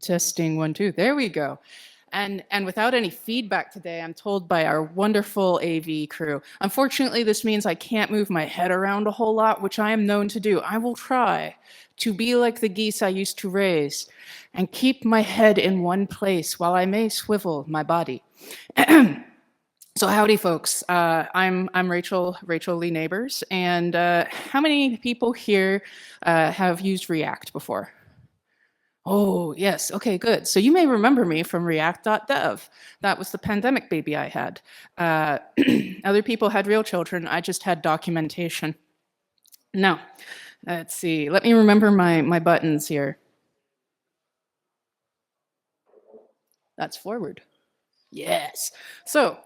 Testing 1, 2. There we go. And without any feedback today, I'm told by our wonderful AV crew. Unfortunately, this means I can't move my head around a whole lot, which I am known to do. I will try to be like the geese I used to raise and keep my head in one place while I may swivel my body. So howdy, folks. I'm Rachel Lee Nabors, and how many people here have used React before? Oh, yes. Okay, good. So you may remember me from react.dev. That was the pandemic baby I had. Other people had real children. I just had documentation. Now, let's see. Let me remember my buttons here. That's forward. Yes. So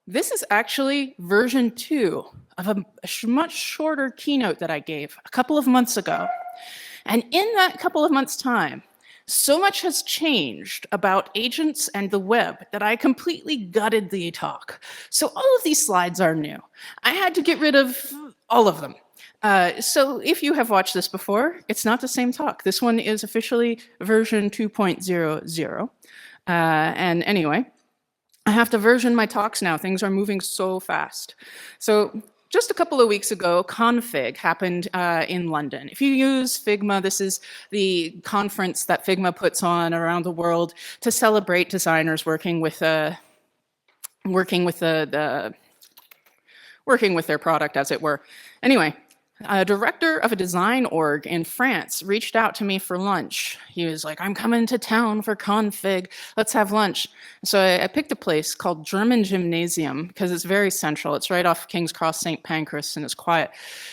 this is actually version 2 of a much shorter keynote that I gave a couple of months ago. And in that couple of months' time, so much has changed about agents and the web that I completely gutted the talk. So all of these slides are new. I had to get rid of all of them. So if you have watched this before, it's not the same talk. This one is officially version 2.00. And anyway, I have to version my talks now. Things are moving so fast. So just a couple of weeks ago, Config happened in London. If you use Figma, this is the conference that Figma puts on around the world to celebrate designers working with their product, as it were. Anyway, a director of a design org in France reached out to me for lunch. He was like, I'm coming to town for Config, let's have lunch. So I picked a place called German Gymnasium because it's very central. It's right off King's Cross St. Pancras and it's quiet.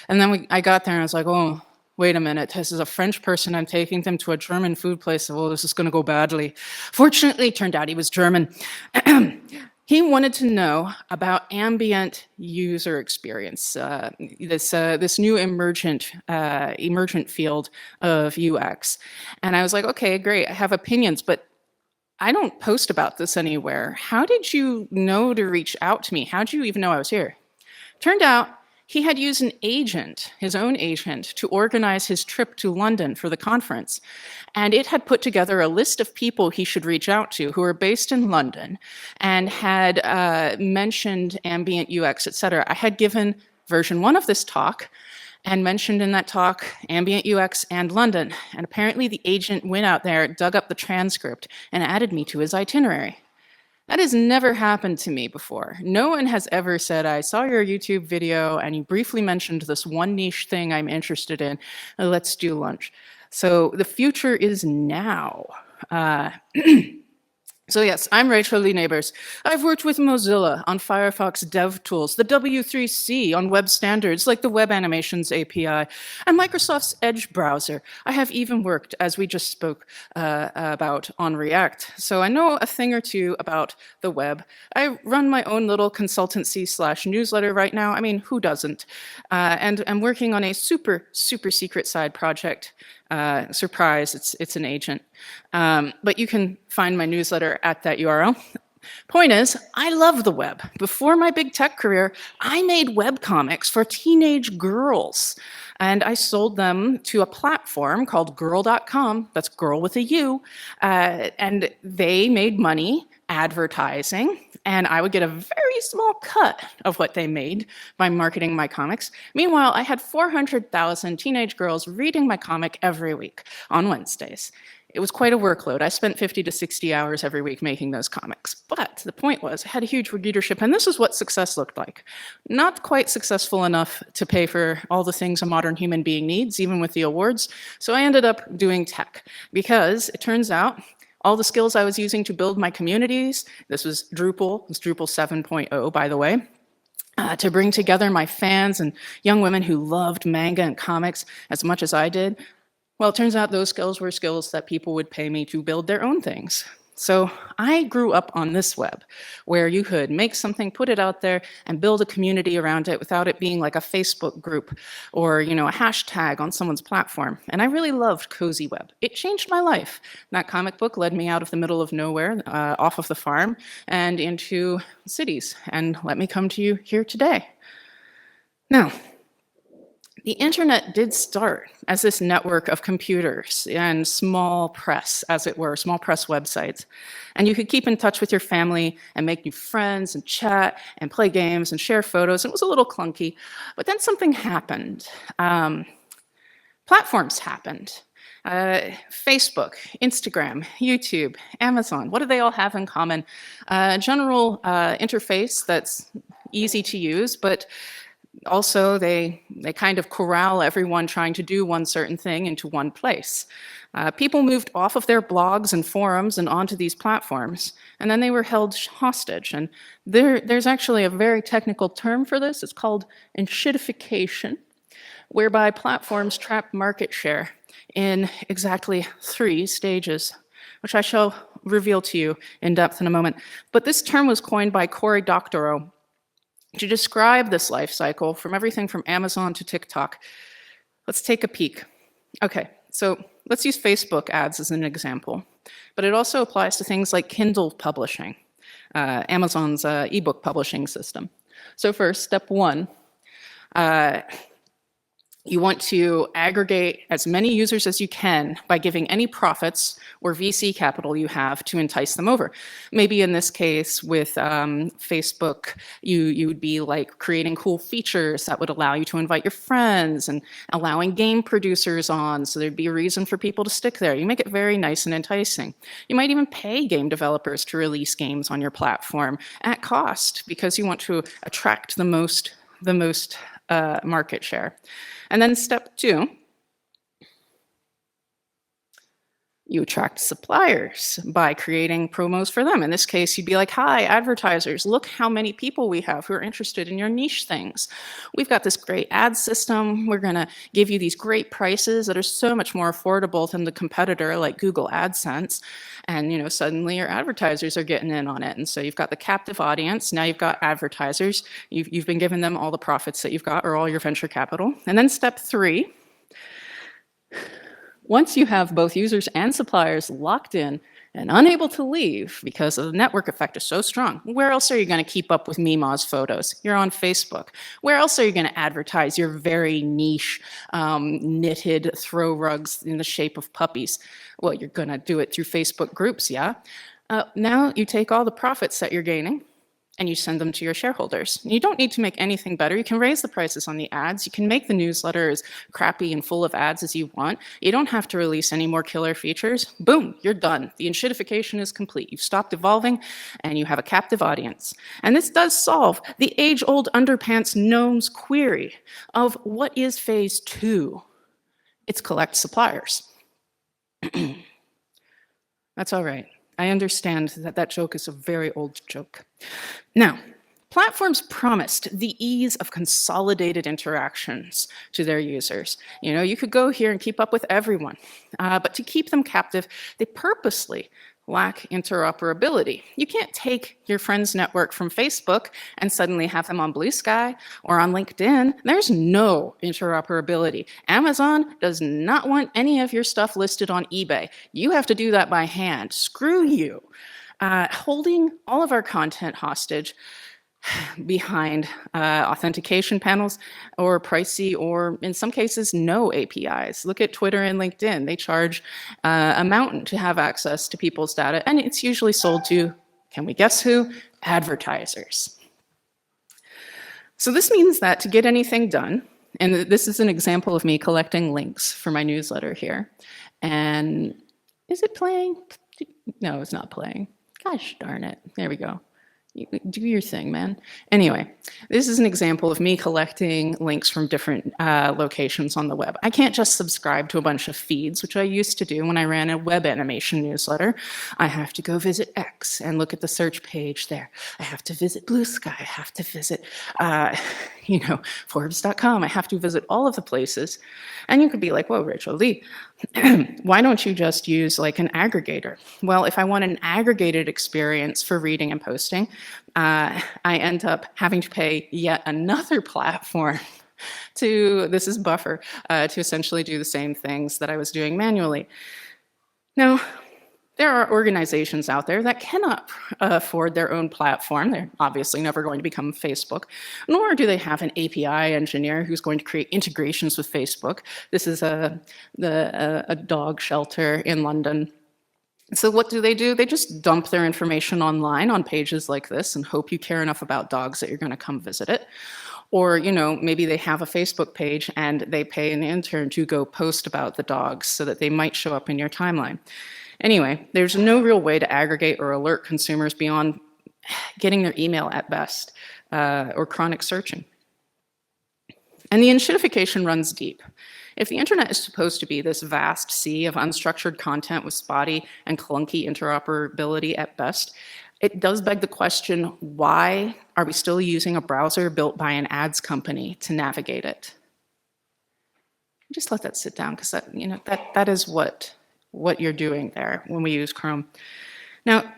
And then I got there and I was like, oh, wait a minute, this is a French person, I'm taking them to a German food place. Well, this is gonna go badly. Fortunately, it turned out he was German. He wanted to know about ambient user experience, this new emergent field of UX. And I was like, okay, great, I have opinions, but I don't post about this anywhere. How did you know to reach out to me? How did you even know I was here? Turned out he had used an agent, his own agent, to organize his trip to London for the conference. And it had put together a list of people he should reach out to who are based in London and had mentioned ambient UX, et cetera. I had given version 1 of this talk and mentioned in that talk ambient UX and London. And apparently the agent went out there, dug up the transcript, and added me to his itinerary. That has never happened to me before. No one has ever said, I saw your YouTube video and you briefly mentioned this one niche thing I'm interested in. Let's do lunch. So the future is now. So yes, I'm Rachel Lee Nabors. I've worked with Mozilla on Firefox DevTools, the W3C on web standards like the Web Animations API, and Microsoft's Edge browser. I have even worked, as we just spoke about, on React. So I know a thing or two about the web. I run my own little consultancy/newsletter right now. I mean, who doesn't? And I'm working on a super secret side project. Surprise, it's an agent. But you can find my newsletter at that URL. Point is, I love the web. Before my big tech career, I made webcomics for teenage girls. And I sold them to a platform called girl.com, that's girl with a U, and they made money advertising, and I would get a very small cut of what they made by marketing my comics. Meanwhile, I had 400,000 teenage girls reading my comic every week on Wednesdays. It was quite a workload. I spent 50 to 60 hours every week making those comics. But the point was, I had a huge readership, and this is what success looked like. Not quite successful enough to pay for all the things a modern human being needs, even with the awards. So I ended up doing tech, because it turns out all the skills I was using to build my communities, this was Drupal 7.0, by the way, to bring together my fans and young women who loved manga and comics as much as I did. Well, it turns out those skills were skills that people would pay me to build their own things. So I grew up on this web, where you could make something, put it out there, and build a community around it without it being like a Facebook group or, you know, a hashtag on someone's platform. And I really loved Cozy Web. It changed my life. That comic book led me out of the middle of nowhere, off of the farm, and into cities, and let me come to you here today. Now, The internet did start as this network of computers and small press, as it were, small press websites. And you could keep in touch with your family and make new friends and chat and play games and share photos. It was a little clunky, but then something happened. Platforms happened. Facebook, Instagram, YouTube, Amazon, what do they all have in common? A general interface that's easy to use, but also they kind of corral everyone trying to do one certain thing into one place. People moved off of their blogs and forums and onto these platforms, and then they were held hostage. And there's actually a very technical term for this. It's called enshitification, whereby platforms trap market share in exactly 3 stages, which I shall reveal to you in depth in a moment. But this term was coined by Cory Doctorow to describe this life cycle from everything from Amazon to TikTok. Let's take a peek. Okay, so let's use Facebook ads as an example, but it also applies to things like Kindle publishing, Amazon's ebook publishing system. So first, step 1, you want to aggregate as many users as you can by giving any profits or VC capital you have to entice them over. Maybe in this case with Facebook, you would be like creating cool features that would allow you to invite your friends and allowing game producers on, so there'd be a reason for people to stick there. You make it very nice and enticing. You might even pay game developers to release games on your platform at cost because you want to attract the most market share. And then step 2, you attract suppliers by creating promos for them. In this case, you'd be like, hi, advertisers, look how many people we have who are interested in your niche things. We've got this great ad system. We're going to give you these great prices that are so much more affordable than the competitor like Google AdSense. And suddenly your advertisers are getting in on it. And so you've got the captive audience. Now you've got advertisers. You've been giving them all the profits that you've got or all your venture capital. And then step 3, once you have both users and suppliers locked in and unable to leave because the network effect is so strong, where else are you going to keep up with Mima's photos? You're on Facebook. Where else are you going to advertise your very niche knitted throw rugs in the shape of puppies? Well, you're going to do it through Facebook groups, yeah? Now you take all the profits that you're gaining and you send them to your shareholders. You don't need to make anything better. You can raise the prices on the ads. You can make the newsletter as crappy and full of ads as you want. You don't have to release any more killer features. Boom, you're done. The enshitification is complete. You've stopped evolving and you have a captive audience. And this does solve the age-old underpants gnomes query of what is phase 2? It's collect suppliers. That's all right. I understand that that joke is a very old joke. Now, platforms promised the ease of consolidated interactions to their users. You could go here and keep up with everyone, but to keep them captive, they purposely lack interoperability. You can't take your friends' network from Facebook and suddenly have them on Blue Sky or on LinkedIn. There's no interoperability. Amazon does not want any of your stuff listed on eBay. You have to do that by hand. Screw you. Holding all of our content hostage behind authentication panels or pricey or in some cases no APIs. Look at Twitter and LinkedIn. They charge a mountain to have access to people's data, and it's usually sold to, can we guess who? Advertisers. So this means that to get anything done, and this is an example of me collecting links for my newsletter here, and is it playing? No, it's not playing. Gosh darn it. There we go. Do your thing, man. Anyway, this is an example of me collecting links from different locations on the web. I can't just subscribe to a bunch of feeds, which I used to do when I ran a web animation newsletter. I have to go visit X and look at the search page there. I have to visit Blue Sky. I have to visit, Forbes.com. I have to visit all of the places. And you could be like, whoa, Rachel Lee, why don't you just use like an aggregator? Well, if I want an aggregated experience for reading and posting, I end up having to pay yet another platform this is Buffer, to essentially do the same things that I was doing manually. Now, There are organizations out there that cannot afford their own platform. They're obviously never going to become Facebook, nor do they have an API engineer who's going to create integrations with Facebook. This is a dog shelter in London. So what do? They just dump their information online on pages like this and hope you care enough about dogs that you're going to come visit it. Or, maybe they have a Facebook page and they pay an intern to go post about the dogs so that they might show up in your timeline. Anyway, there's no real way to aggregate or alert consumers beyond getting their email at best, or chronic searching. And the enshitification runs deep. If the internet is supposed to be this vast sea of unstructured content with spotty and clunky interoperability at best, it does beg the question, why are we still using a browser built by an ads company to navigate it? Just let that sit down, because that is what you're doing there when we use Chrome. Now,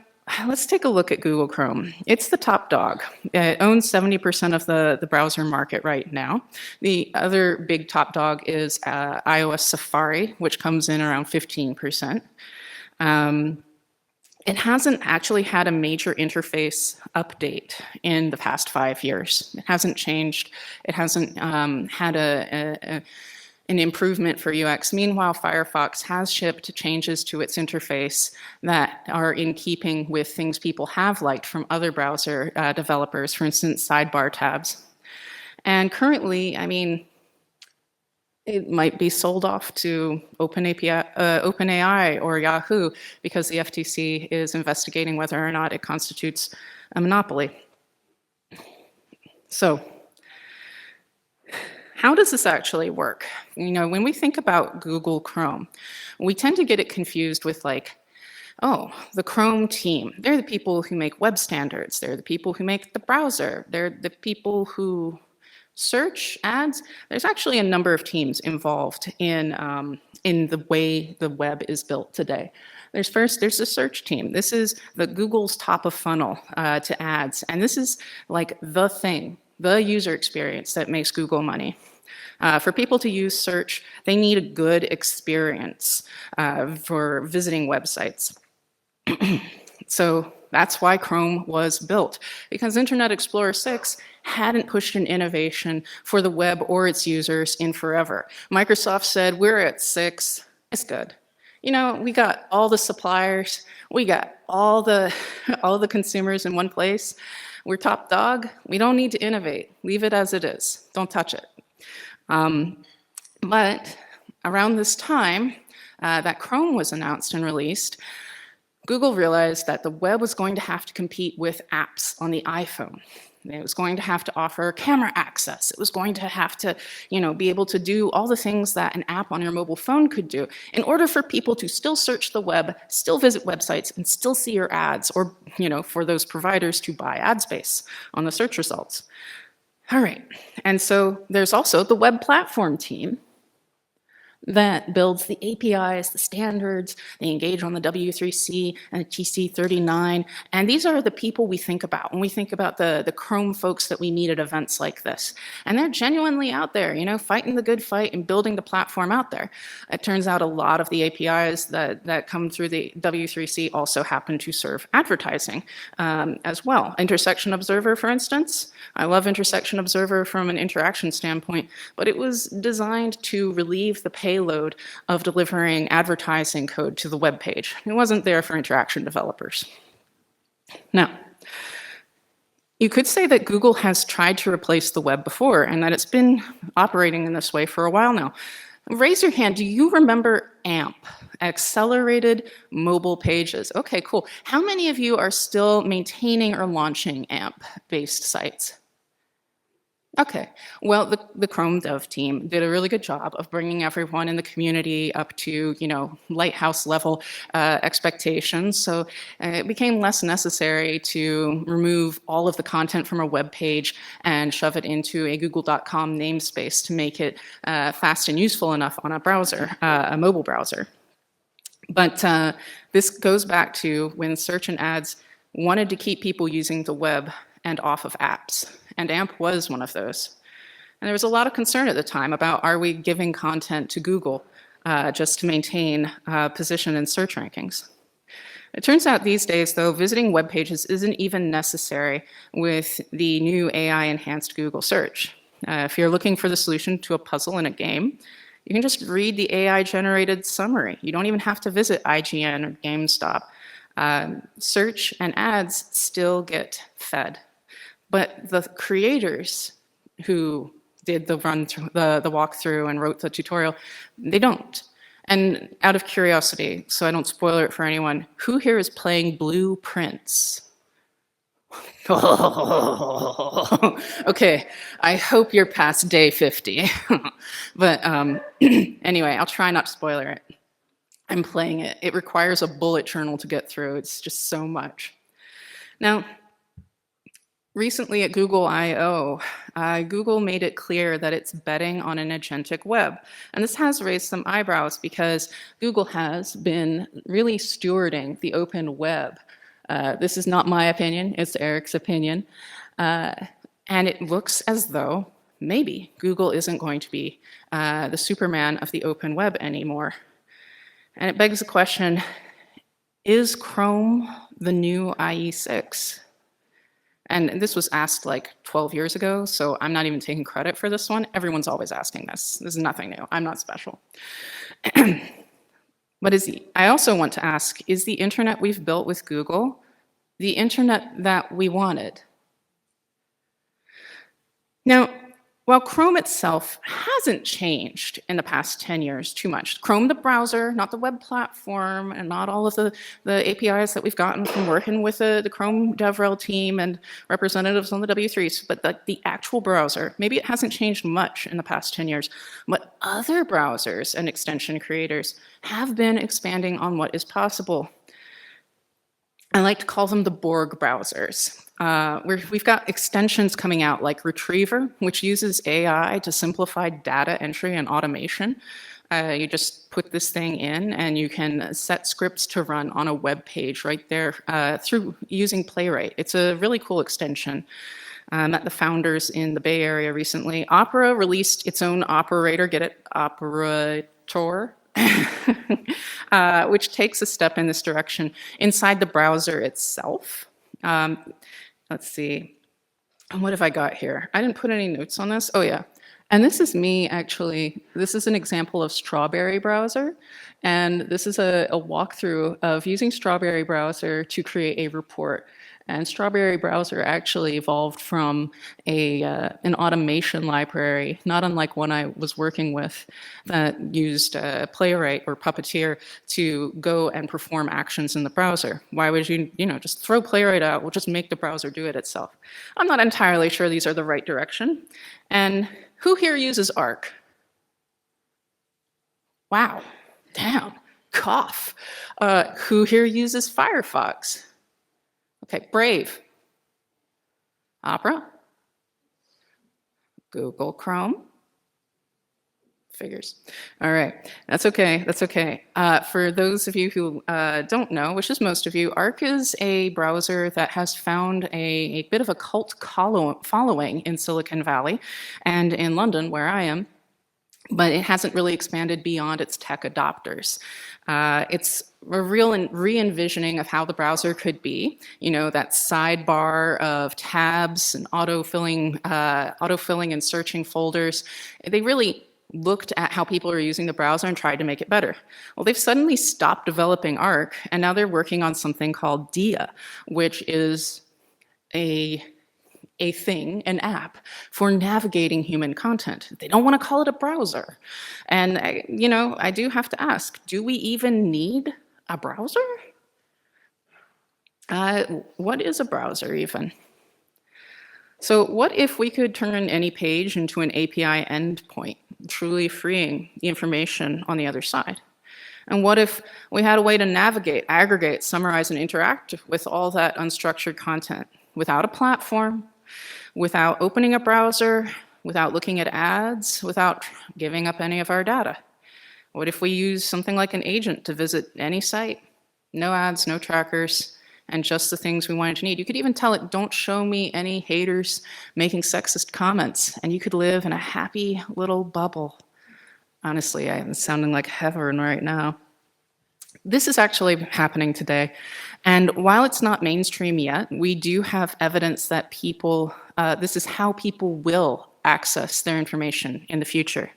let's take a look at Google Chrome. It's the top dog. It owns 70% of the browser market right now. The other big top dog is iOS Safari, which comes in around 15%. It hasn't actually had a major interface update in the past 5 years. It hasn't changed. It hasn't had an improvement for UX. Meanwhile, Firefox has shipped changes to its interface that are in keeping with things people have liked from other browser developers, for instance, sidebar tabs. And currently, it might be sold off to OpenAI or Yahoo because the FTC is investigating whether or not it constitutes a monopoly. So, how does this actually work? When we think about Google Chrome, we tend to get it confused with the Chrome team. They're the people who make web standards. They're the people who make the browser. They're the people who search ads. There's actually a number of teams involved in the way the web is built today. There's the search team. This is Google's top of funnel to ads. And this is like the thing, the user experience that makes Google money. For people to use search, they need a good experience for visiting websites. So that's why Chrome was built, because Internet Explorer 6 hadn't pushed an innovation for the web or its users in forever. Microsoft said, we're at 6, it's good. We got all the suppliers, we got all the consumers in one place. We're top dog, we don't need to innovate. Leave it as it is, don't touch it. But around this time that Chrome was announced and released, Google realized that the web was going to have to compete with apps on the iPhone. It was going to have to offer camera access. It was going to have to, be able to do all the things that an app on your mobile phone could do in order for people to still search the web, still visit websites, and still see your ads, or, for those providers to buy ad space on the search results. All right, and so there's also the web platform team that builds the APIs, the standards. They engage on the W3C and the TC39. And these are the people we think about when we think about the Chrome folks that we meet at events like this. And they're genuinely out there, fighting the good fight and building the platform out there. It turns out a lot of the APIs that come through the W3C also happen to serve advertising as well. Intersection Observer, for instance. I love Intersection Observer from an interaction standpoint, but it was designed to relieve the payload of delivering advertising code to the web page. It wasn't there for interaction developers. Now, you could say that Google has tried to replace the web before and that it's been operating in this way for a while now. Raise your hand, do you remember AMP, Accelerated Mobile Pages? Okay, cool. How many of you are still maintaining or launching AMP-based sites? Okay, well, the Chrome dev team did a really good job of bringing everyone in the community up to, lighthouse level expectations. So it became less necessary to remove all of the content from a web page and shove it into a google.com namespace to make it fast and useful enough on a browser, a mobile browser. But this goes back to when search and ads wanted to keep people using the web and off of apps. And AMP was one of those. And there was a lot of concern at the time about, are we giving content to Google just to maintain position in search rankings? It turns out these days, though, visiting web pages isn't even necessary with the new AI-enhanced Google search. If you're looking for the solution to a puzzle in a game, you can just read the AI-generated summary. You don't even have to visit IGN or GameStop. Search and ads still get fed. But the creators who did the walkthrough and wrote the tutorial, they don't. And out of curiosity, so I don't spoil it for anyone, who here is playing Blueprints? Okay, I hope you're past day 50. But anyway, I'll try not to spoil it. I'm playing it. It requires a bullet journal to get through. It's just so much. Now, recently at Google I/O, Google made it clear that it's betting on an agentic web. And this has raised some eyebrows because Google has been really stewarding the open web. This is not my opinion, it's Eric's opinion. And it looks as though maybe Google isn't going to be the Superman of the open web anymore. And it begs the question, is Chrome the new IE6? And this was asked like 12 years ago, so I'm not even taking credit for this one. Everyone's always asking this. This is nothing new. I'm not special. But I also want to ask, is the internet we've built with Google the internet that we wanted? Now, while Chrome itself hasn't changed in the past 10 years too much, Chrome the browser, not the web platform, and not all of the APIs that we've gotten from working with the Chrome DevRel team and representatives on the W3s, but the actual browser, maybe it hasn't changed much in the past 10 years, but other browsers and extension creators have been expanding on what is possible. I like to call them the Borg browsers. We've got extensions coming out like Retriever, which uses AI to simplify data entry and automation. You just put this thing in and you can set scripts to run on a web page right there through using Playwright. It's a really cool extension. Met the founders in the Bay Area recently. Opera released its own operator, get it? Operator. Which takes a step in this direction inside the browser itself. Let's see, what have I got here? I didn't put any notes on this. Oh yeah, and this is me actually. This is an example of Strawberry Browser, and this is a walkthrough of using Strawberry Browser to create a report. And Strawberry Browser actually evolved from an automation library, not unlike one I was working with, that used Playwright or Puppeteer to go and perform actions in the browser. Why would you just throw Playwright out? We'll just make the browser do it itself. I'm not entirely sure these are the right direction. And who here uses Arc? Wow, damn, cough. Who here uses Firefox? Okay, Brave. Opera. Google Chrome. Figures. All right, that's okay, that's okay. For those of you who don't know, which is most of you, Arc is a browser that has found a bit of a cult following in Silicon Valley and in London, where I am, but it hasn't really expanded beyond its tech adopters. It's a real re-envisioning of how the browser could be. That sidebar of tabs and autofilling and searching folders. They really looked at how people are using the browser and tried to make it better. Well, they've suddenly stopped developing Arc, and now they're working on something called Dia, which is an app for navigating human content. They don't want to call it a browser. And, I do have to ask, do we even need a browser? What is a browser even? So what if we could turn any page into an API endpoint, truly freeing the information on the other side? And what if we had a way to navigate, aggregate, summarize, and interact with all that unstructured content without a platform, without opening a browser, without looking at ads, without giving up any of our data? What if we use something like an agent to visit any site? No ads, no trackers, and just the things we wanted to need. You could even tell it, don't show me any haters making sexist comments, and you could live in a happy little bubble. Honestly, I'm sounding like heaven right now. This is actually happening today. And while it's not mainstream yet, we do have evidence that this is how people will access their information in the future.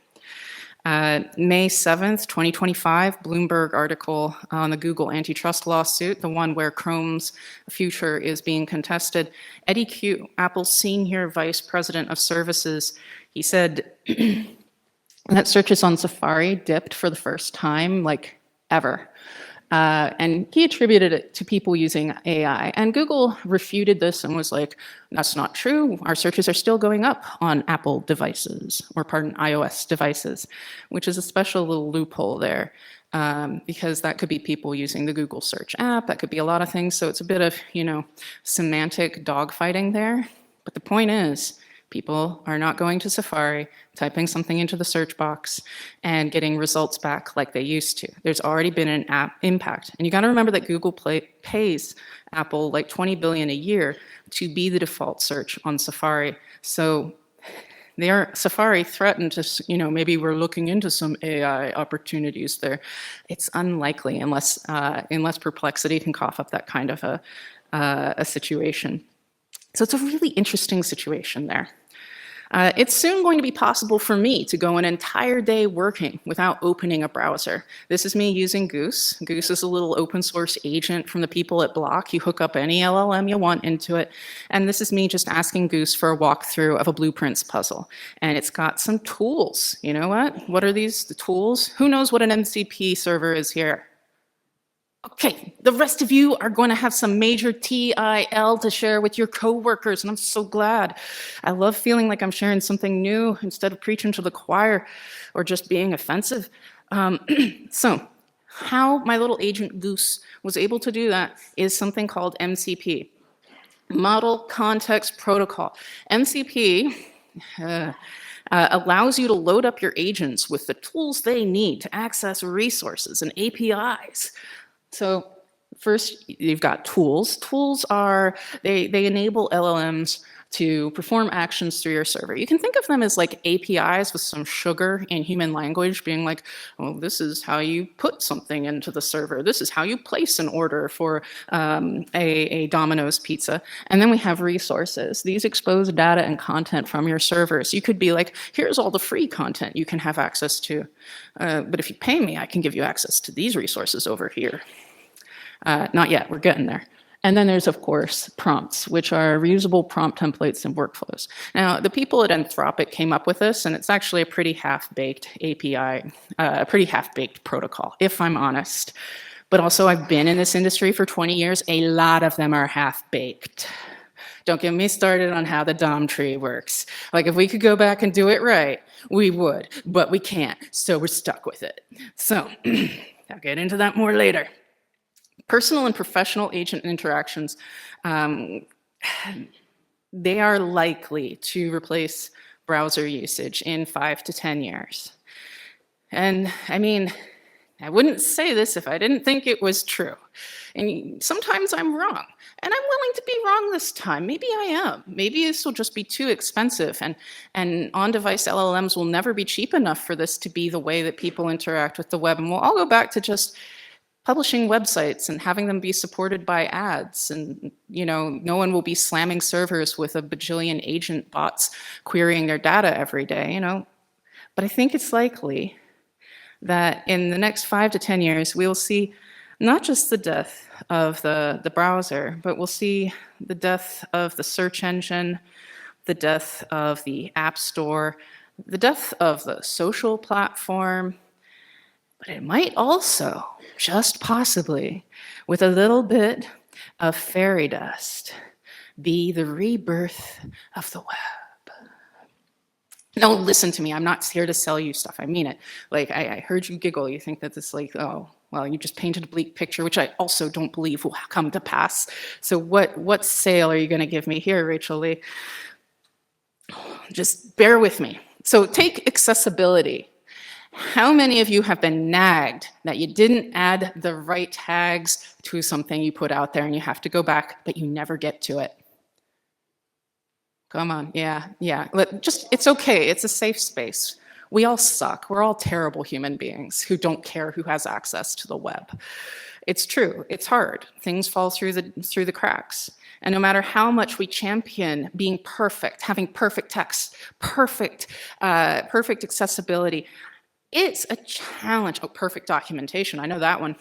May 7th, 2025, Bloomberg article on the Google antitrust lawsuit, the one where Chrome's future is being contested. Eddie Q, Apple's senior vice president of services, he said that searches on Safari dipped for the first time, like ever. And he attributed it to people using AI. And Google refuted this and was like, that's not true. Our searches are still going up on Apple devices, or pardon, iOS devices, which is a special little loophole there, because that could be people using the Google search app. That could be a lot of things. So it's a bit of, semantic dogfighting there. But the point is, people are not going to Safari, typing something into the search box, and getting results back like they used to. There's already been an impact. And you got to remember that Google pays Apple like $20 billion a year to be the default search on Safari. So Safari threatened to, maybe we're looking into some AI opportunities there. It's unlikely unless Perplexity can cough up that kind of a situation. So it's a really interesting situation there. It's soon going to be possible for me to go an entire day working without opening a browser. This is me using Goose. Goose is a little open source agent from the people at Block. You hook up any LLM you want into it. And this is me just asking Goose for a walkthrough of a blueprints puzzle. And it's got some tools. You know what? What are these, the tools? Who knows what an MCP server is here? Okay, the rest of you are going to have some major TIL to share with your coworkers, and I'm so glad. I love feeling like I'm sharing something new instead of preaching to the choir or just being offensive. So how my little agent Goose was able to do that is something called MCP, Model Context Protocol. MCP allows you to load up your agents with the tools they need to access resources and APIs. So first, you've got tools. Tools they enable LLMs to perform actions through your server. You can think of them as like APIs with some sugar in human language, being like, oh, this is how you put something into the server. This is how you place an order for a Domino's pizza. And then we have resources. These expose data and content from your servers. You could be like, here's all the free content you can have access to. But if you pay me, I can give you access to these resources over here. Not yet, we're getting there. And then there's, of course, prompts, which are reusable prompt templates and workflows. Now, the people at Anthropic came up with this, and it's actually a pretty half-baked API, a pretty half-baked protocol, if I'm honest. But also, I've been in this industry for 20 years. A lot of them are half-baked. Don't get me started on how the DOM tree works. Like, if we could go back and do it right, we would, but we can't, so we're stuck with it. So, I'll get into that more later. Personal and professional agent interactions, they are likely to replace browser usage in 5 to 10 years. And I mean, I wouldn't say this if I didn't think it was true. And sometimes I'm wrong. And I'm willing to be wrong this time. Maybe I am. Maybe this will just be too expensive. And on-device LLMs will never be cheap enough for this to be the way that people interact with the web. And we'll all go back to just publishing websites and having them be supported by ads, and no one will be slamming servers with a bajillion agent bots querying their data every day, But I think it's likely that in the next 5 to 10 years, we will see not just the death of the browser, but we'll see the death of the search engine, the death of the app store, the death of the social platform. But it might also, just possibly, with a little bit of fairy dust, be the rebirth of the web. No, listen to me. I'm not here to sell you stuff. I mean it. Like, I heard you giggle. You think that this, like, oh, well, you just painted a bleak picture, which I also don't believe will come to pass. So what sale are you going to give me here, Rachel Lee? Just bear with me. So take accessibility. How many of you have been nagged that you didn't add the right tags to something you put out there and you have to go back, but you never get to it? Come on, yeah. It's okay, it's a safe space. We all suck. We're all terrible human beings who don't care who has access to the web. It's true. It's hard. Things fall through the cracks. And no matter how much we champion being perfect, having perfect text, perfect accessibility, it's a challenge. Oh, perfect documentation. I know that one.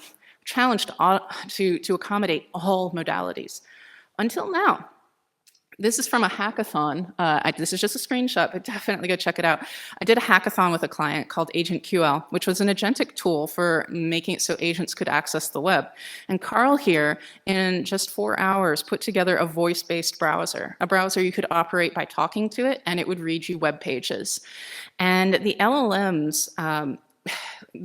Challenge to accommodate all modalities. Until now. This is from a hackathon. This is just a screenshot, but definitely go check it out. I did a hackathon with a client called Agent QL, which was an agentic tool for making it so agents could access the web. And Carl here, in just 4 hours, put together a voice-based browser, a browser you could operate by talking to it, and it would read you web pages. And the LLMs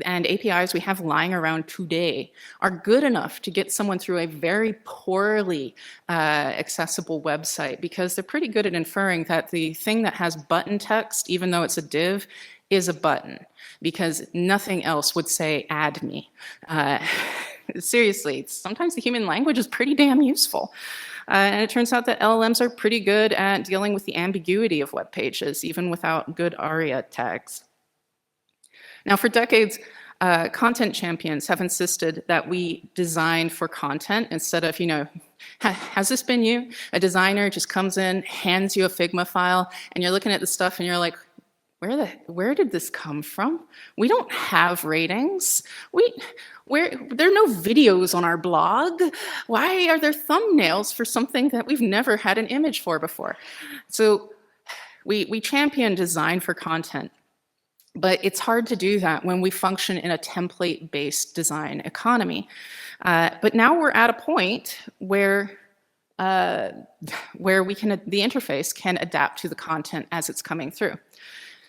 and APIs we have lying around today are good enough to get someone through a very poorly accessible website, because they're pretty good at inferring that the thing that has button text, even though it's a div, is a button, because nothing else would say add me. Seriously, sometimes the human language is pretty damn useful. And it turns out that LLMs are pretty good at dealing with the ambiguity of web pages, even without good ARIA tags. Now, for decades, content champions have insisted that we design for content instead of, has this been you? A designer just comes in, hands you a Figma file, and you're looking at the stuff and you're like, where did this come from? We don't have ratings. There are no videos on our blog. Why are there thumbnails for something that we've never had an image for before? So we champion design for content. But it's hard to do that when we function in a template-based design economy. But now we're at a point where the interface can adapt to the content as it's coming through.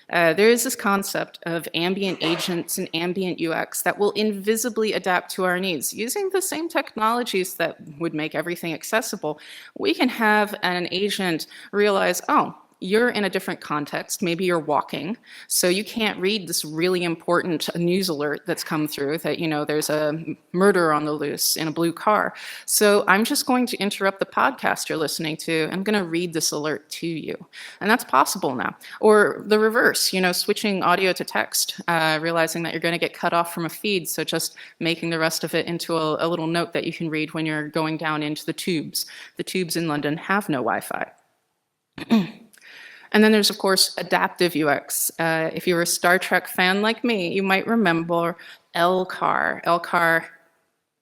There is this concept of ambient agents and ambient UX that will invisibly adapt to our needs. Using the same technologies that would make everything accessible, we can have an agent realize, oh, you're in a different context, maybe you're walking, so you can't read this really important news alert that's come through that, there's a murder on the loose in a blue car. So I'm just going to interrupt the podcast you're listening to. I'm going to read this alert to you. And that's possible now. Or the reverse, switching audio to text, realizing that you're going to get cut off from a feed, so just making the rest of it into a little note that you can read when you're going down into the tubes. The tubes in London have no Wi-Fi. And then there's, of course, adaptive UX. If you're a Star Trek fan like me, you might remember LCAR. LCAR,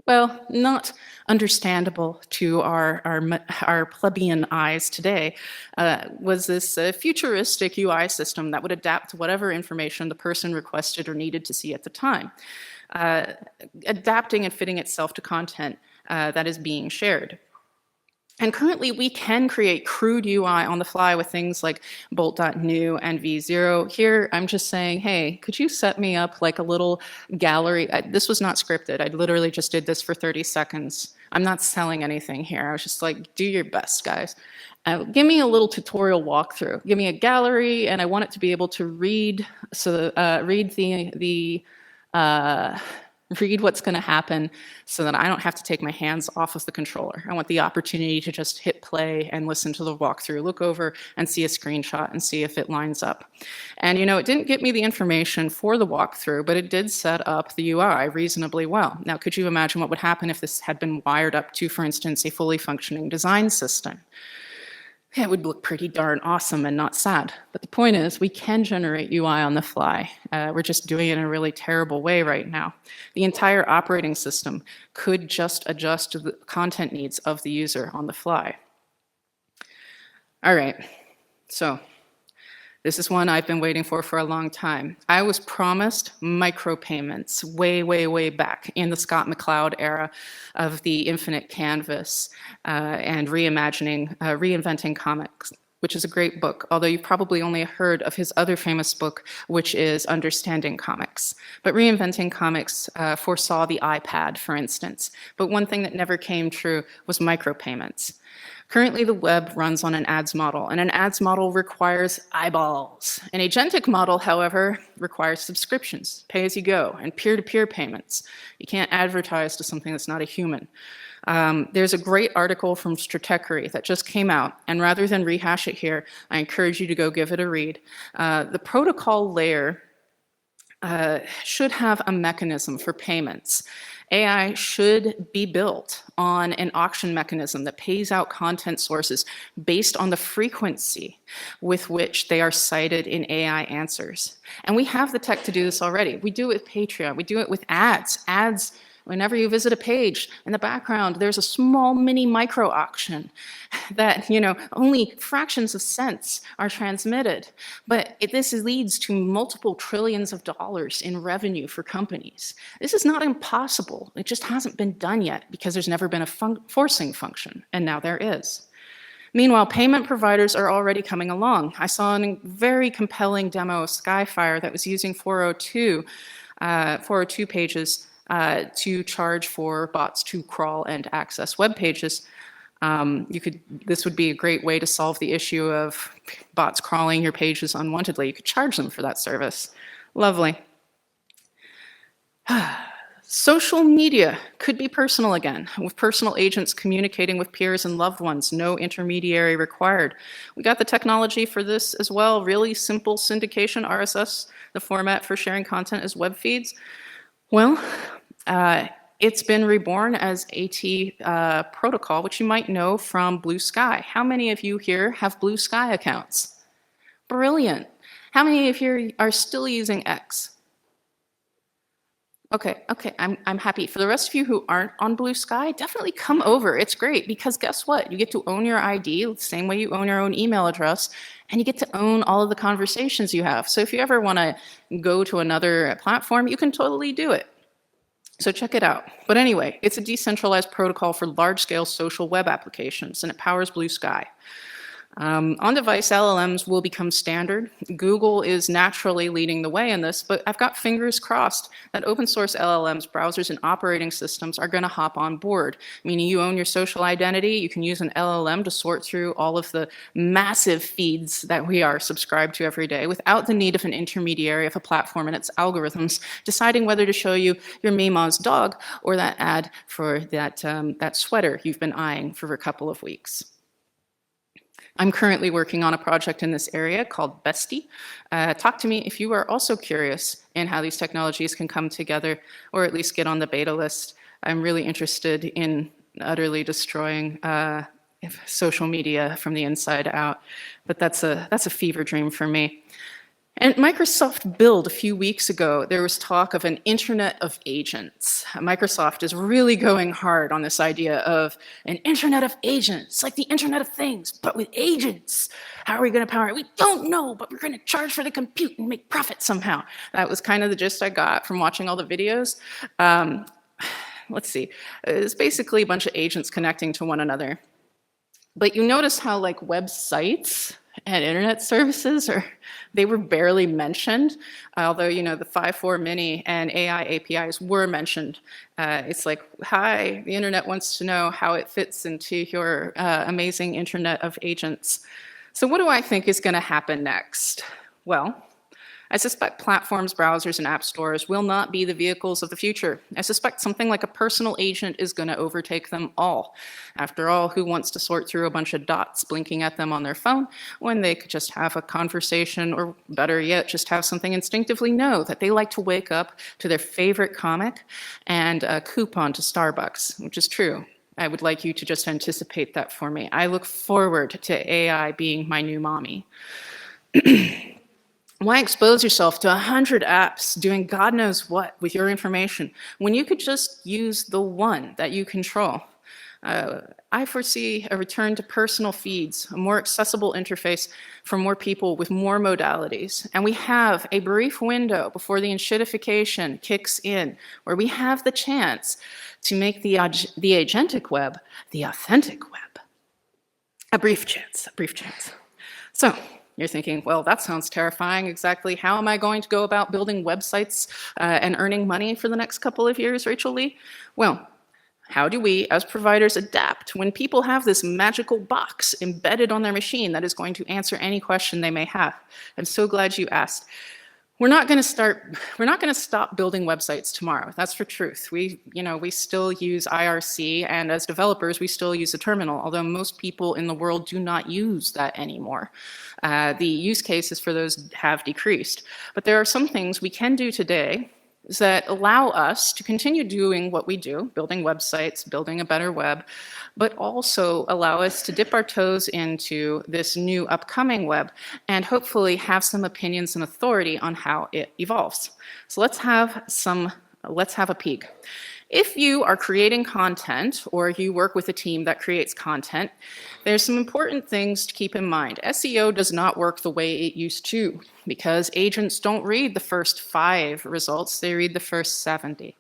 well, not understandable to our plebeian eyes today, was this futuristic UI system that would adapt to whatever information the person requested or needed to see at the time, adapting and fitting itself to content that is being shared. And currently, we can create crude UI on the fly with things like bolt.new and v0. Here, I'm just saying, hey, could you set me up like a little gallery? This was not scripted. I literally just did this for 30 seconds. I'm not selling anything here. I was just like, do your best, guys. Give me a little tutorial walkthrough. Give me a gallery, and I want it to be able to read read what's going to happen so that I don't have to take my hands off of the controller. I want the opportunity to just hit play and listen to the walkthrough, look over and see a screenshot and see if it lines up. And it didn't get me the information for the walkthrough, but it did set up the UI reasonably well. Now, could you imagine what would happen if this had been wired up to, for instance, a fully functioning design system? It would look pretty darn awesome and not sad. But the point is, we can generate UI on the fly. We're just doing it in a really terrible way right now. The entire operating system could just adjust to the content needs of the user on the fly. All right, so this is one I've been waiting for a long time. I was promised micropayments way, way, way back in the Scott McCloud era of the infinite canvas and reinventing comics, which is a great book, although you've probably only heard of his other famous book, which is Understanding Comics. But reinventing comics foresaw the iPad, for instance. But one thing that never came true was micropayments. Currently, the web runs on an ads model, and an ads model requires eyeballs. An agentic model, however, requires subscriptions, pay-as-you-go, and peer-to-peer payments. You can't advertise to something that's not a human. There's a great article from Stratechery that just came out, and rather than rehash it here, I encourage you to go give it a read. The protocol layer should have a mechanism for payments. AI should be built on an auction mechanism that pays out content sources based on the frequency with which they are cited in AI answers. And we have the tech to do this already. We do it with Patreon. We do it with ads. Ads, whenever you visit a page, in the background, there's a small mini micro auction that, only fractions of cents are transmitted. But this leads to multiple trillions of dollars in revenue for companies. This is not impossible. It just hasn't been done yet because there's never been a forcing function, and now there is. Meanwhile, payment providers are already coming along. I saw a very compelling demo of Skyfire that was using 402 pages to charge for bots to crawl and access web pages. This would be a great way to solve the issue of bots crawling your pages unwantedly. You could charge them for that service. Lovely. Social media could be personal again, with personal agents communicating with peers and loved ones, no intermediary required. We got the technology for this as well, really simple syndication, RSS, the format for sharing content as web feeds. Well, it's been reborn as AT protocol, which you might know from Blue Sky. How many of you here have Blue Sky accounts? Brilliant. How many of you are still using X? Okay, I'm happy. For the rest of you who aren't on Blue Sky, definitely come over. It's great because guess what? You get to own your ID the same way you own your own email address, and you get to own all of the conversations you have. So if you ever want to go to another platform, you can totally do it. So check it out. But anyway, it's a decentralized protocol for large-scale social web applications, and it powers Blue Sky. On-device LLMs will become standard. Google is naturally leading the way in this, but I've got fingers crossed that open source LLMs, browsers, and operating systems are going to hop on board. Meaning you own your social identity, you can use an LLM to sort through all of the massive feeds that we are subscribed to every day without the need of an intermediary of a platform and its algorithms deciding whether to show you your Mima's dog or that ad for that sweater you've been eyeing for a couple of weeks. I'm currently working on a project in this area called Bestie. Talk to me if you are also curious in how these technologies can come together, or at least get on the beta list. I'm really interested in utterly destroying social media from the inside out, but that's a fever dream for me. And at Microsoft Build a few weeks ago, there was talk of an internet of agents. Microsoft is really going hard on this idea of an internet of agents, like the internet of things, but with agents. How are we going to power it? We don't know, but we're going to charge for the compute and make profit somehow. That was kind of the gist I got from watching all the videos. Let's see. It's basically a bunch of agents connecting to one another. But you notice how like websites and internet services, they were barely mentioned, although the 5.4 mini and AI APIs were mentioned. It's like, hi, the internet wants to know how it fits into your amazing internet of agents. So what do I think is going to happen next? Well, I suspect platforms, browsers, and app stores will not be the vehicles of the future. I suspect something like a personal agent is going to overtake them all. After all, who wants to sort through a bunch of dots blinking at them on their phone when they could just have a conversation, or better yet, just have something instinctively know that they like to wake up to their favorite comic and a coupon to Starbucks, which is true. I would like you to just anticipate that for me. I look forward to AI being my new mommy. Why expose yourself to 100 apps doing God knows what with your information when you could just use the one that you control? I foresee a return to personal feeds, a more accessible interface for more people with more modalities. And we have a brief window before the enshitification kicks in, where we have the chance to make the agentic web the authentic web. A brief chance. So, you're thinking, well, that sounds terrifying. Exactly how am I going to go about building websites and earning money for the next couple of years, Rachel Lee? Well, how do we, as providers, adapt when people have this magical box embedded on their machine that is going to answer any question they may have? I'm so glad you asked. We're not going to stop building websites tomorrow. That's for truth. We still use IRC, and as developers, we still use a terminal, although most people in the world do not use that anymore. The use cases for those have decreased. But there are some things we can do today that allow us to continue doing what we do, building websites, building a better web, but also allow us to dip our toes into this new upcoming web and hopefully have some opinions and authority on how it evolves. So let's have a peek. If you are creating content or you work with a team that creates content, there's some important things to keep in mind. SEO does not work the way it used to because agents don't read the first 5 results, they read the first 70.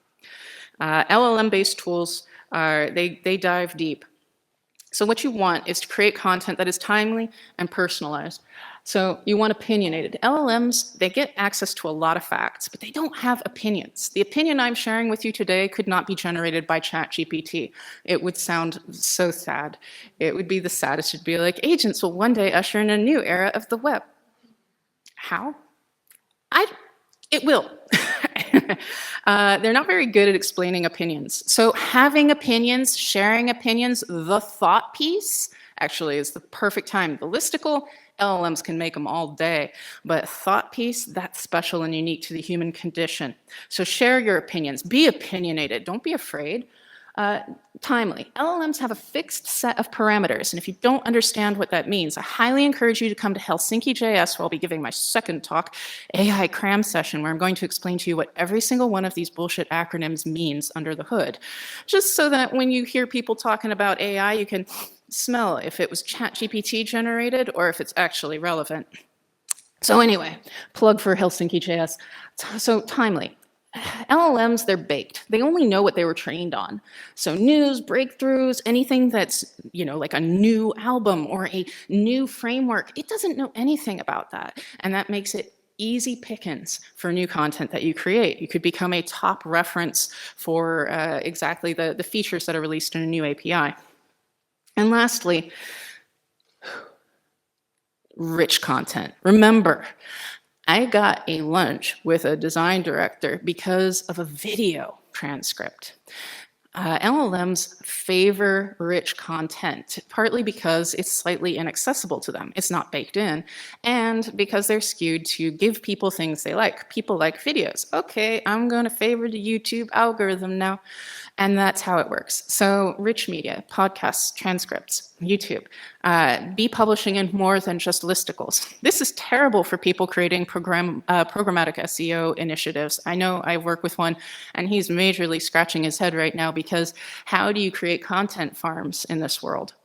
LLM-based tools, they dive deep. So what you want is to create content that is timely and personalized. So you want opinionated. LLMs, they get access to a lot of facts, but they don't have opinions. The opinion I'm sharing with you today could not be generated by ChatGPT. It would sound so sad. It would be the saddest. It'd be like, agents will one day usher in a new era of the web. How? It will. They're not very good at explaining opinions. So having opinions, sharing opinions, the thought piece actually is the perfect time. The listicle, LLMs can make them all day, but thought piece, that's special and unique to the human condition. So share your opinions, be opinionated, don't be afraid. Timely. LLMs have a fixed set of parameters, and if you don't understand what that means, I highly encourage you to come to Helsinki.js, where I'll be giving my second talk, AI cram session, where I'm going to explain to you what every single one of these bullshit acronyms means under the hood. Just so that when you hear people talking about AI, you can smell if it was ChatGPT generated or if it's actually relevant. So anyway, plug for Helsinki.js. So timely. LLMs, they're baked. They only know what they were trained on. So news, breakthroughs, anything that's, like a new album or a new framework, it doesn't know anything about that. And that makes it easy pickings for new content that you create. You could become a top reference for exactly the features that are released in a new API. And lastly, rich content. Remember, I got a lunch with a design director because of a video transcript. LLMs favor rich content, partly because it's slightly inaccessible to them. It's not baked in, and because they're skewed to give people things they like. People like videos. Okay, I'm going to favor the YouTube algorithm now. And that's how it works. So rich media, podcasts, transcripts, YouTube, be publishing in more than just listicles. This is terrible for people creating programmatic SEO initiatives. I know I work with one, and he's majorly scratching his head right now because how do you create content farms in this world?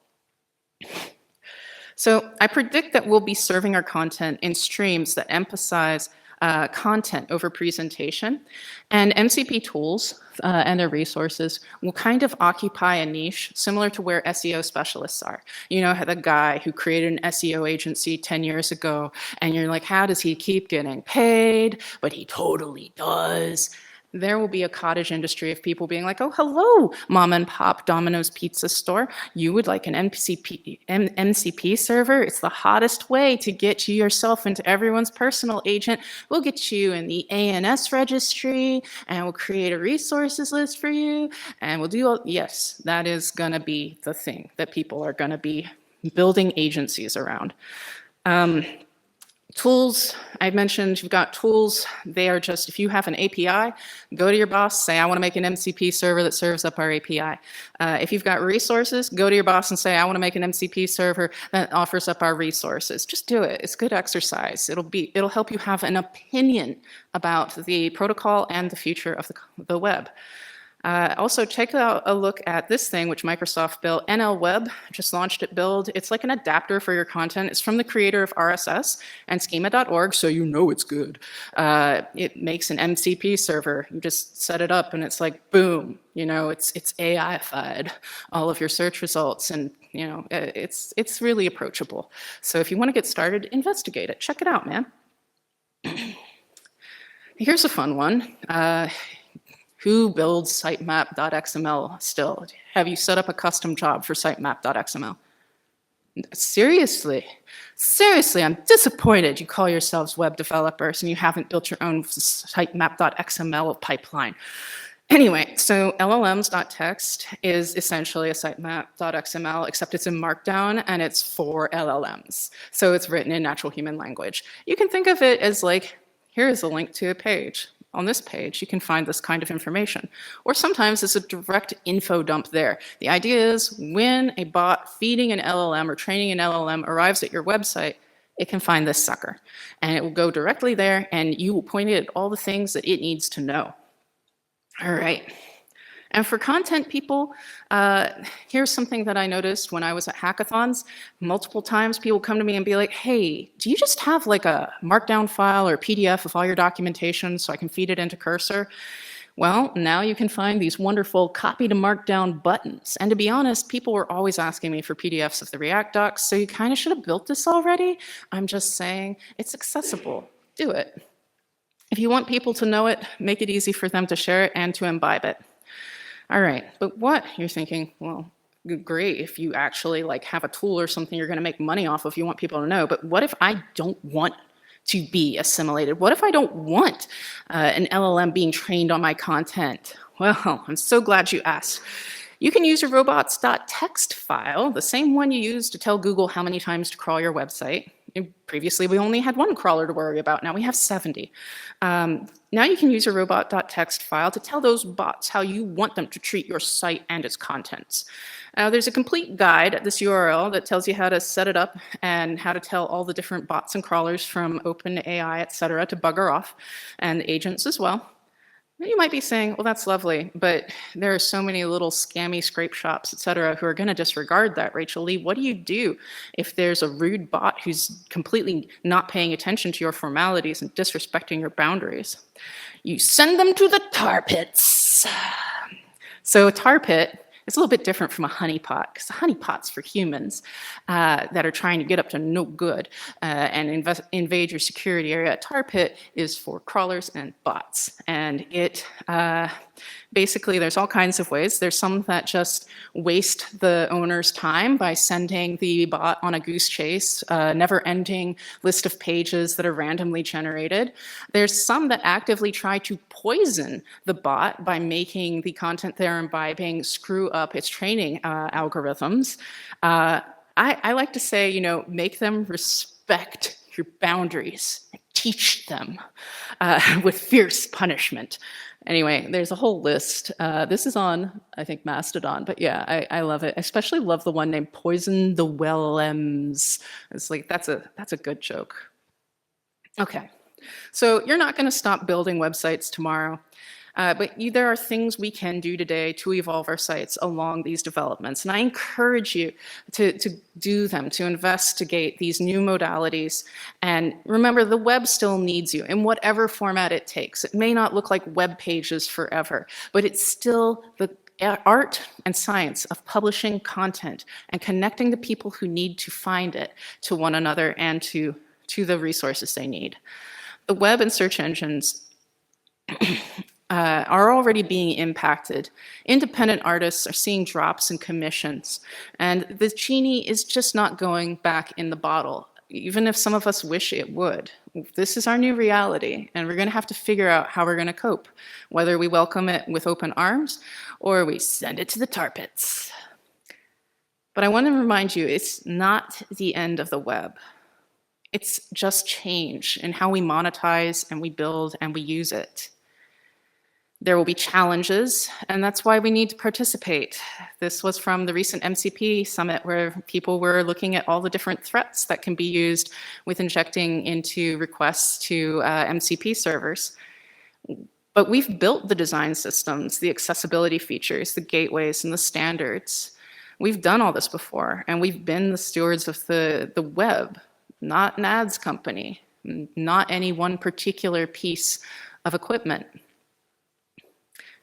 So I predict that we'll be serving our content in streams that emphasize content over presentation, and MCP tools and their resources will kind of occupy a niche similar to where SEO specialists are. You know, the guy who created an SEO agency 10 years ago, and you're like, how does he keep getting paid? But he totally does. There will be a cottage industry of people being like, oh, hello, mom and pop Domino's pizza store. You would like an MCP server? It's the hottest way to get you yourself into everyone's personal agent. We'll get you in the ANS registry, and we'll create a resources list for you, and we'll do all. Yes, that is going to be the thing that people are going to be building agencies around. Tools, I mentioned you've got tools. They are just, if you have an API, go to your boss, say, I want to make an MCP server that serves up our API. If you've got resources, go to your boss and say, I want to make an MCP server that offers up our resources. Just do it. It's good exercise. It'll help you have an opinion about the protocol and the future of the web. Also, check out a look at this thing, which Microsoft built. NL Web just launched it build. It's like an adapter for your content. It's from the creator of RSS and schema.org, so you know it's good. It makes an MCP server. You just set it up, and it's like, boom. You know, it's AI-fied all of your search results, and you know, it's really approachable. So if you want to get started, investigate it. Check it out, man. Here's a fun one. Who builds sitemap.xml still? Have you set up a custom job for sitemap.xml? Seriously, seriously, I'm disappointed you call yourselves web developers and you haven't built your own sitemap.xml pipeline. Anyway, so LLMs.txt is essentially a sitemap.xml, except it's in Markdown and it's for LLMs. So it's written in natural human language. You can think of it as like, here is a link to a page. On this page, you can find this kind of information. Or sometimes it's a direct info dump there. The idea is when a bot feeding an LLM or training an LLM arrives at your website, it can find this sucker. And it will go directly there, and you will point it at all the things that it needs to know. All right. And for content people, here's something that I noticed when I was at hackathons. Multiple times people come to me and be like, hey, do you just have like a markdown file or PDF of all your documentation so I can feed it into Cursor? Well, now you can find these wonderful copy to markdown buttons. And to be honest, people were always asking me for PDFs of the React docs, so you kind of should have built this already. I'm just saying it's accessible. Do it. If you want people to know it, make it easy for them to share it and to imbibe it. All right, but what? You're thinking, well, great, if you actually like have a tool or something you're gonna make money off of, you want people to know, but what if I don't want to be assimilated? What if I don't want an LLM being trained on my content? Well, I'm so glad you asked. You can use your robots.txt file, the same one you use to tell Google how many times to crawl your website. Previously, we only had one crawler to worry about. Now we have 70. Now you can use a robot.txt file to tell those bots how you want them to treat your site and its contents. Now there's a complete guide at this URL that tells you how to set it up and how to tell all the different bots and crawlers from OpenAI, et cetera, to bugger off, and agents as well. You might be saying, well, that's lovely, but there are so many little scammy scrape shops, et cetera, who are going to disregard that, Rachel Lee. What do you do if there's a rude bot who's completely not paying attention to your formalities and disrespecting your boundaries? You send them to the tar pits. So a tar pit is a little bit different from a honeypot, because a honeypot's for humans that are trying to get up to no good and invade your security area. A tar pit is for crawlers and bots. And it basically, there's all kinds of ways. There's some that just waste the owner's time by sending the bot on a goose chase, never-ending list of pages that are randomly generated. There's some that actively try to poison the bot by making the content they're imbibing screw up its training algorithms. I like to say, you know, make them respect your boundaries, teach them with fierce punishment. Anyway, there's a whole list. This is on, I think, Mastodon, but yeah, I love it. I especially love the one named Poison the Wellms. It's like, that's a good joke. Okay, so you're not gonna stop building websites tomorrow. But there are things we can do today to evolve our sites along these developments. And I encourage you to do them, to investigate these new modalities. And remember, the web still needs you in whatever format it takes. It may not look like web pages forever, but it's still the art and science of publishing content and connecting the people who need to find it to one another and to the resources they need. The web and search engines are already being impacted. Independent artists are seeing drops in commissions, and the genie is just not going back in the bottle, even if some of us wish it would. This is our new reality, and we're gonna have to figure out how we're gonna cope, whether we welcome it with open arms or we send it to the tar pits. But I want to remind you, it's not the end of the web. It's just change in how we monetize and we build and we use it. There will be challenges, and that's why we need to participate. This was from the recent MCP summit where people were looking at all the different threats that can be used with injecting into requests to MCP servers. But we've built the design systems, the accessibility features, the gateways, and the standards. We've done all this before, and we've been the stewards of the web, not an ads company, not any one particular piece of equipment.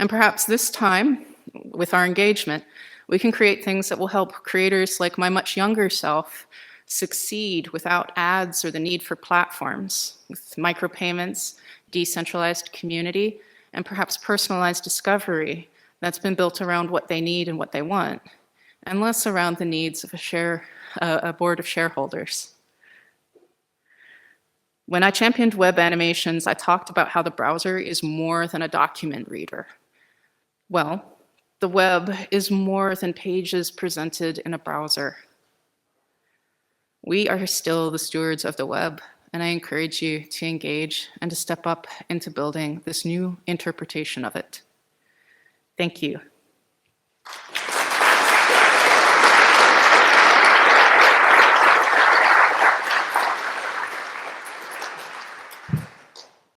And perhaps this time, with our engagement, we can create things that will help creators like my much younger self succeed without ads or the need for platforms, with micropayments, decentralized community, and perhaps personalized discovery that's been built around what they need and what they want. and less around the needs of a board of shareholders. When I championed web animations, I talked about how the browser is more than a document reader. Well, the web is more than pages presented in a browser. We are still the stewards of the web, and I encourage you to engage and to step up into building this new interpretation of it. Thank you.